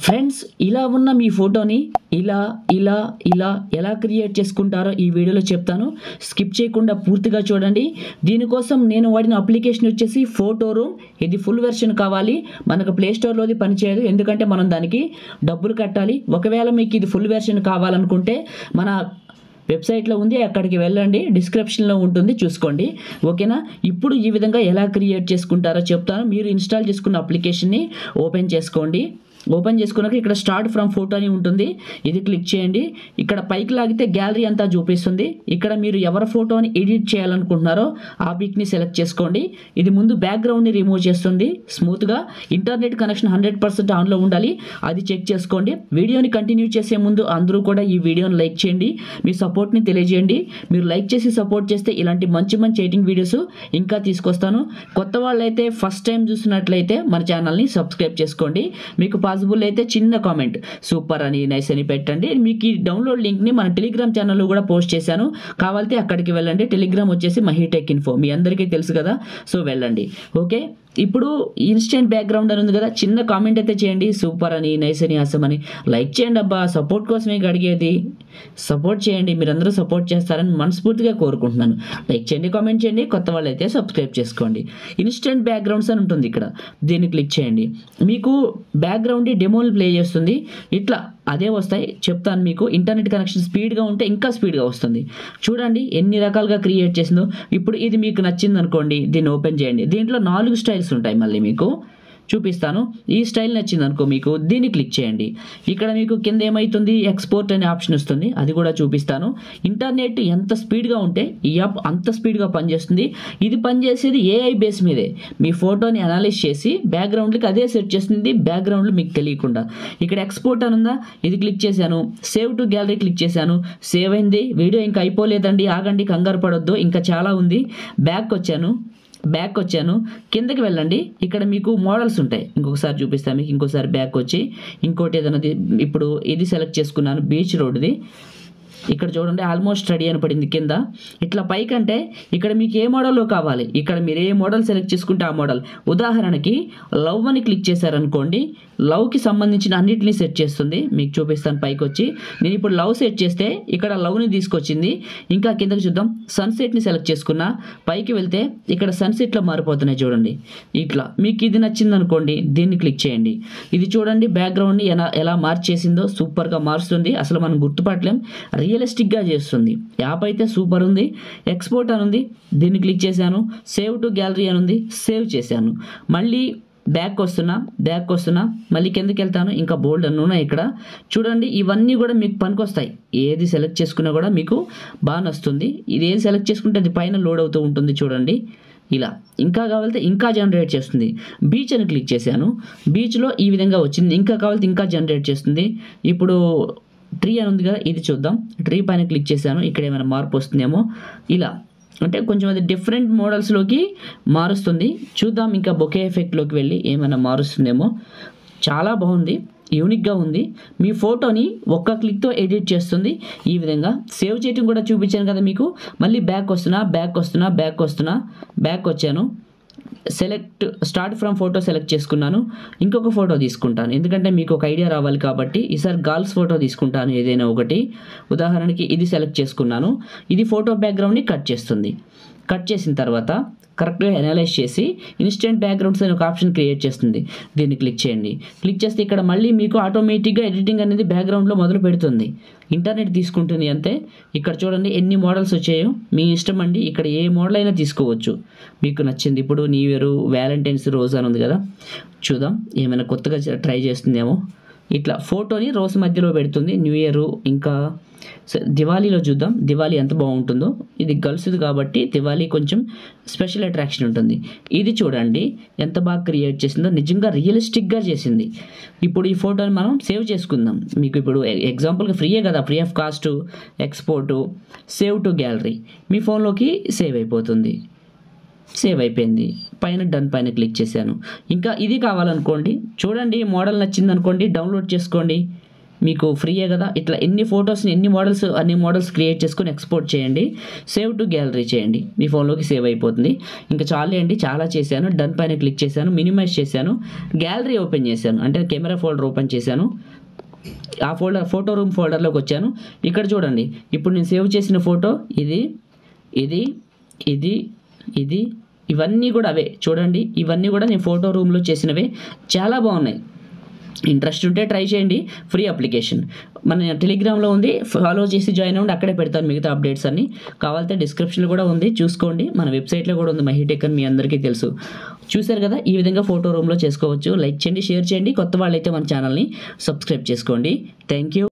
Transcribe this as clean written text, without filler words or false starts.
Friends, ఇలా ఉన్న మీ ఫోటోని ఇలా ఇలా ఇలా ఎలా క్రియేట్ చేసుకుంటారో ఈ వీడియోలో చెప్తాను. స్కిప్ చేయకుండా పూర్తిగా చూడండి. దీనికోసం నేను వాడిన అప్లికేషన్ వచ్చేసి ఫోటో రూమ్. ఇది ఫుల్ వెర్షన్ కావాలి. మనకు ప్లే స్టోర్లోది పనిచేయదు, ఎందుకంటే మనం దానికి డబ్బులు కట్టాలి. ఒకవేళ మీకు ఇది ఫుల్ వెర్షన్ కావాలనుకుంటే మన వెబ్సైట్లో ఉంది, అక్కడికి వెళ్ళండి, డిస్క్రిప్షన్లో ఉంటుంది, చూసుకోండి. ఓకేనా? ఇప్పుడు ఈ విధంగా ఎలా క్రియేట్ చేసుకుంటారో చెప్తాను. మీరు ఇన్స్టాల్ చేసుకున్న అప్లికేషన్ని ఓపెన్ చేసుకోండి. ఓపెన్ చేసుకున్నాక ఇక్కడ స్టార్ట్ ఫ్రమ్ ఫోటో అని ఉంటుంది, ఇది క్లిక్ చేయండి. ఇక్కడ పైకి లాగితే గ్యాలరీ అంతా చూపిస్తుంది. ఇక్కడ మీరు ఎవరి ఫోటోని ఎడిట్ చేయాలనుకుంటున్నారో ఆ పిక్ని సెలెక్ట్ చేసుకోండి. ఇది ముందు బ్యాక్గ్రౌండ్ని రిమూవ్ చేస్తుంది స్మూత్గా. ఇంటర్నెట్ కనెక్షన్ 100% ఆన్లో ఉండాలి, అది చెక్ చేసుకోండి. వీడియోని కంటిన్యూ చేసే ముందు అందరూ కూడా ఈ వీడియోని లైక్ చేయండి, మీ సపోర్ట్ని తెలియజేయండి. మీరు లైక్ చేసి సపోర్ట్ చేస్తే ఇలాంటి మంచి మంచి ఎడిటింగ్ వీడియోస్ ఇంకా తీసుకొస్తాను. కొత్త వాళ్ళైతే ఫస్ట్ టైం చూసినట్లయితే మన ఛానల్ని సబ్స్క్రైబ్ చేసుకోండి. మీకు పాసిబుల్ అయితే చిన్న కామెంట్ సూపర్ అని నైస్ అని పెట్టండి. మీకు ఈ డౌన్లోడ్ లింక్ని మన టెలిగ్రామ్ ఛానల్లో కూడా పోస్ట్ చేశాను, కావాలంటే అక్కడికి వెళ్ళండి. టెలిగ్రామ్ వచ్చేసి మహీటెక్ ఇన్ఫో, మీ అందరికీ తెలుసు కదా, సో వెళ్ళండి. ఓకే, ఇప్పుడు ఇన్స్టెంట్ బ్యాక్గ్రౌండ్ అని ఉంది కదా, చిన్న కామెంట్ అయితే చేయండి, సూపర్ అని నైస్ అని అసమ్ అని. లైక్ చేయండి అబ్బా, సపోర్ట్ కోసమే అడిగేది. సపోర్ట్ చేయండి, మీరందరూ సపోర్ట్ చేస్తారని మనస్ఫూర్తిగా కోరుకుంటున్నాను. లైక్ చేయండి, కామెంట్ చేయండి, కొత్త వాళ్ళు అయితే సబ్స్క్రైబ్ చేసుకోండి. ఇన్స్టెంట్ బ్యాక్గ్రౌండ్స్ అని ఉంటుంది ఇక్కడ, దీన్ని క్లిక్ చేయండి. మీకు బ్యాక్గ్రౌండ్ డెమోలు ప్లే చేస్తుంది. ఇట్లా అదే వస్తాయి, చెప్తాను మీకు. ఇంటర్నెట్ కనెక్షన్ స్పీడ్గా ఉంటే ఇంకా స్పీడ్గా వస్తుంది. చూడండి ఎన్ని రకాలుగా క్రియేట్ చేసిందో. ఇప్పుడు ఇది మీకు నచ్చింది అనుకోండి, దీన్ని ఓపెన్ చేయండి. దీంట్లో 4 స్టైల్స్ ఉంటాయి, మళ్ళీ మీకు చూపిస్తాను. ఈ స్టైల్ నచ్చింది అనుకో మీకు, దీన్ని క్లిక్ చేయండి. ఇక్కడ మీకు కింద ఏమవుతుంది, ఎక్స్పోర్ట్ అనే ఆప్షన్ వస్తుంది, అది కూడా చూపిస్తాను. ఇంటర్నెట్ ఎంత స్పీడ్గా ఉంటే ఈ యాప్ అంత స్పీడ్గా పనిచేస్తుంది. ఇది పనిచేసేది ఏఐ బేస్ మీదే. మీ ఫోటోని అనలైజ్ చేసి బ్యాక్గ్రౌండ్కి అదే సెట్ చేస్తుంది, బ్యాక్గ్రౌండ్లో మీకు తెలియకుండా. ఇక్కడ ఎక్స్పోర్ట్ అని ఉందా, ఇది క్లిక్ చేశాను. సేవ్ టు గ్యాలరీ క్లిక్ చేశాను, సేవ్ అయింది. వీడియో ఇంకా అయిపోలేదండి, ఆగండి, కంగారు పడొద్దు, ఇంకా చాలా ఉంది. బ్యాక్ వచ్చాను, కిందకి వెళ్ళండి. ఇక్కడ మీకు మోడల్స్ ఉంటాయి, ఇంకొకసారి చూపిస్తాను మీకు. ఇంకోసారి బ్యాక్ వచ్చి ఇంకోటి ఏదైనా, ఇప్పుడు ఇది సెలెక్ట్ చేసుకున్నాను, బీచ్ రోడ్ది. ఇక్కడ చూడండి ఆల్మోస్ట్ రెడీ అని పడింది కింద. ఇట్లా పైకంటే ఇక్కడ మీకు ఏ మోడల్లో కావాలి, ఇక్కడ మీరు ఏ మోడల్ సెలెక్ట్ చేసుకుంటే ఆ మోడల్. ఉదాహరణకి లవ్ అని క్లిక్ చేశారనుకోండి, లవ్కి సంబంధించిన అన్నిటిని సెట్ చేస్తుంది. మీకు చూపిస్తాను పైకి వచ్చి. నేను ఇప్పుడు లవ్ సెట్ చేస్తే ఇక్కడ లవ్ని తీసుకొచ్చింది. ఇంకా కిందకి చూద్దాం, సన్సెట్ని సెలెక్ట్ చేసుకున్నా. పైకి వెళ్తే ఇక్కడ సన్సెట్లో మారిపోతున్నాయి చూడండి. ఇట్లా మీకు ఇది నచ్చింది అనుకోండి, దీన్ని క్లిక్ చేయండి. ఇది చూడండి బ్యాక్గ్రౌండ్ని ఎలా మార్చేసిందో, సూపర్గా మారుస్తుంది. అసలు మనం గుర్తుపట్టలేం, రియలిస్టిక్గా చేస్తుంది. యాప్ అయితే సూపర్ ఉంది. ఎక్స్పోర్ట్ అని ఉంది, దీన్ని క్లిక్ చేశాను. సేవ్ టు గ్యాలరీ అని ఉంది, సేవ్ చేశాను. మళ్ళీ బ్యాక్ వస్తున్నా, మళ్ళీ కిందకి వెళ్తాను. ఇంకా బోల్డ్ అన్నీ ఉన్నాయి ఇక్కడ చూడండి. ఇవన్నీ కూడా మీకు పనికొస్తాయి. ఏది సెలెక్ట్ చేసుకున్నా కూడా మీకు బాగా నచ్చుతుంది. ఇది ఏది సెలెక్ట్ చేసుకుంటే అది పైన లోడ్ అవుతూ ఉంటుంది చూడండి. ఇలా ఇంకా కావాలంటే ఇంకా జనరేట్ చేస్తుంది. బీచ్ అని క్లిక్ చేశాను, బీచ్లో ఈ విధంగా వచ్చింది. ఇంకా కావాలంటే ఇంకా జనరేట్ చేస్తుంది. ఇప్పుడు ట్రీ అని ఉంది కదా, ఇది చూద్దాం. ట్రీ పైన క్లిక్ చేశాను, ఇక్కడ ఏమైనా మార్పు వస్తుందేమో. ఇలా అంటే కొంచెం అది డిఫరెంట్ మోడల్స్లోకి మారుస్తుంది. చూద్దాం, ఇంకా బొకే ఎఫెక్ట్లోకి వెళ్ళి ఏమైనా మారుస్తుందేమో. చాలా బాగుంది, యూనిక్గా ఉంది. మీ ఫోటోని ఒక్క క్లిక్తో ఎడిట్ చేస్తుంది. ఈ విధంగా సేవ్ చేయడం కూడా చూపించాను కదా మీకు. మళ్ళీ బ్యాక్ వచ్చాను. Select start from photo select చేసుకున్నాను. ఇంకొక ఫోటో తీసుకుంటాను, ఎందుకంటే మీకు ఒక ఐడియా రావాలి కాబట్టి. ఈసారి గర్ల్స్ ఫోటో తీసుకుంటాను, ఏదైనా ఒకటి. ఉదాహరణకి ఇది సెలెక్ట్ చేసుకున్నాను. ఇది ఫోటో బ్యాక్గ్రౌండ్ని కట్ చేస్తుంది. కట్ చేసిన తర్వాత కరెక్ట్గా అనలైజ్ చేసి ఇన్స్టెంట్ బ్యాక్గ్రౌండ్స్ అనే ఒక ఆప్షన్ క్రియేట్ చేస్తుంది. దీన్ని క్లిక్ చేయండి. క్లిక్ చేస్తే ఇక్కడ మళ్ళీ మీకు ఆటోమేటిక్గా ఎడిటింగ్ అనేది బ్యాక్గ్రౌండ్లో మొదలు పెడుతుంది. ఇంటర్నెట్ తీసుకుంటుంది అంతే. ఇక్కడ చూడండి ఎన్ని మోడల్స్ వచ్చాయో, మీ ఇష్టం అండి. ఇక్కడ ఏ మోడల్ అయినా తీసుకోవచ్చు, మీకు నచ్చింది. ఇప్పుడు న్యూ ఇయర్, వ్యాలంటైన్స్ రోజు అని ఉంది కదా, చూద్దాం ఏమైనా కొత్తగా ట్రై చేస్తుందేమో. ఇట్లా ఫోటోని రోజు మధ్యలో పెడుతుంది. న్యూ ఇయర్, ఇంకా దివాళీలో చూద్దాం, దివాళీ ఎంత బాగుంటుందో. ఇది గర్ల్స్ది కాబట్టి దివాళీ కొంచెం స్పెషల్ అట్రాక్షన్ ఉంటుంది. ఇది చూడండి ఎంత బాగా క్రియేట్ చేసిందో, నిజంగా రియలిస్టిక్గా చేసింది. ఇప్పుడు ఈ ఫోటోని మనం సేవ్ చేసుకుందాం. మీకు ఇప్పుడు ఎగ్జాంపుల్గా ఫ్రీయే కదా, free of cost. Export, save to gallery, మీ ఫోన్లోకి సేవ్ అయిపోతుంది. సేవ్ అయిపోయింది. పైన డన్ పైన క్లిక్ చేశాను. ఇంకా ఇది కావాలనుకోండి, చూడండి మోడల్ నచ్చింది అనుకోండి, డౌన్లోడ్ చేసుకోండి. మీకు ఫ్రీయే కదా. ఇట్లా ఎన్ని ఫొటోస్ని అన్ని మోడల్స్ క్రియేట్ చేసుకొని ఎక్స్పోర్ట్ చేయండి, సేవ్ టు గ్యాలరీ చేయండి, మీ ఫోన్లోకి సేవ్ అయిపోతుంది. ఇంకా చాలే అండి, చాలా చేశాను. డన్ పైన క్లిక్ చేశాను, మినిమైజ్ చేశాను, గ్యాలరీ ఓపెన్ చేశాను, అంటే కెమెరా ఫోల్డర్ ఓపెన్ చేశాను. ఆ ఫోటో రూమ్ ఫోల్డర్లోకి వచ్చాను. ఇక్కడ చూడండి, ఇప్పుడు నేను సేవ్ చేసిన ఫోటో ఇది ఇవన్నీ కూడా అవే. చూడండి, ఇవన్నీ కూడా నేను ఫోటో రూమ్లో చేసినవే, చాలా బాగున్నాయి. ఇంట్రెస్ట్ ఉంటే ట్రై చేయండి, ఫ్రీ అప్లికేషన్. మన టెలిగ్రామ్లో ఉంది, ఫాలో చేసి జాయిన్ అవ్వండి, అక్కడే పెడతాను మిగతా అప్డేట్స్ అన్నీ. కావాలంటే డిస్క్రిప్షన్లో కూడా ఉంది, చూసుకోండి. మన వెబ్సైట్లో కూడా ఉంది, మహీటెక్ అని మీ అందరికీ తెలుసు. చూశారు కదా, ఈ విధంగా ఫోటో రూమ్లో చేసుకోవచ్చు. లైక్ చేయండి, షేర్ చేయండి, కొత్త వాళ్ళైతే మన ఛానల్ని సబ్స్క్రైబ్ చేసుకోండి. Thank you.